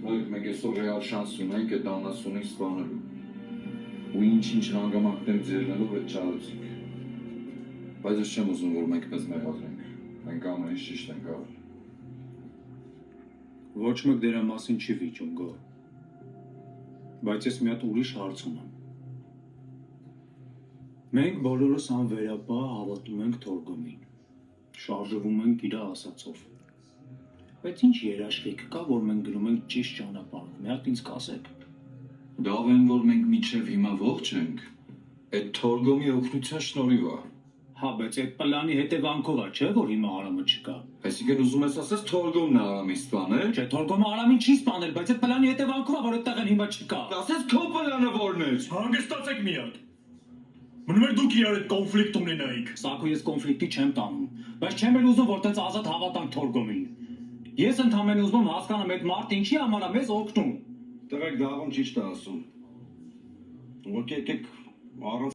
Մենք այսօր ռեալ շանս ունենք այդ անասունի սպանելու։ Ու ինչ-ինչ հանգամանքներ ձեռնելով այդ չարեցինք։ Բայց ես չեմ ուզում, որ մենք մեզ մեղադրենք։ Մենք ամեն ինչ ճիշտ ենք արել։ Ոչ մեկ դրա մասին չի վիճում, գո։ Բայց ես մի հատ ուրիշ հարց ունեմ։ Մենք բոլորս անվերապահ հավատում ենք Թորգոմին։ Շարժվում ենք իր ասածով։ Բայց ինչ երաշխիք կա, որ մենք գնում ենք ճիշտ ճանապարհով։ Մի հատ ինձ կասեք։ Լավ են, որ մենք միջև հիմա ողջ ենք։ Այդ Թորգոմի օգնության շնորհիվ է։ Հա, բայց այդ պլանի հետևանքով է, չէ՞ որ հիմա Արամը չկա։ Այսինքն ուզում ես ասես Թորգոմն է Արամի սպանել։ Չէ, Թորգոմը Արամին չի սպանել, բայց այդ պլանի հետևանքով է, որ այդտեղ են հիմա չկա։ Ասես քո պլանը որն էր։ Հանգստացեք մի հատ։ Մնում եք դուք իրար այդ կոնֆլիկտ ունենայիք։ Սակո ես կոնֆլիկտի չեմ տանում, բայց չեմ էլ ուզում, որ տենց ազատ հավատանք Թորգոմին։ Ես ընդհանրապես ուզում եմ հասկանամ այդ մարդը ինչի համար է մեզ օգնում։ Տղեկ դաղում ճիշտ է ասում։ Եկեք առանց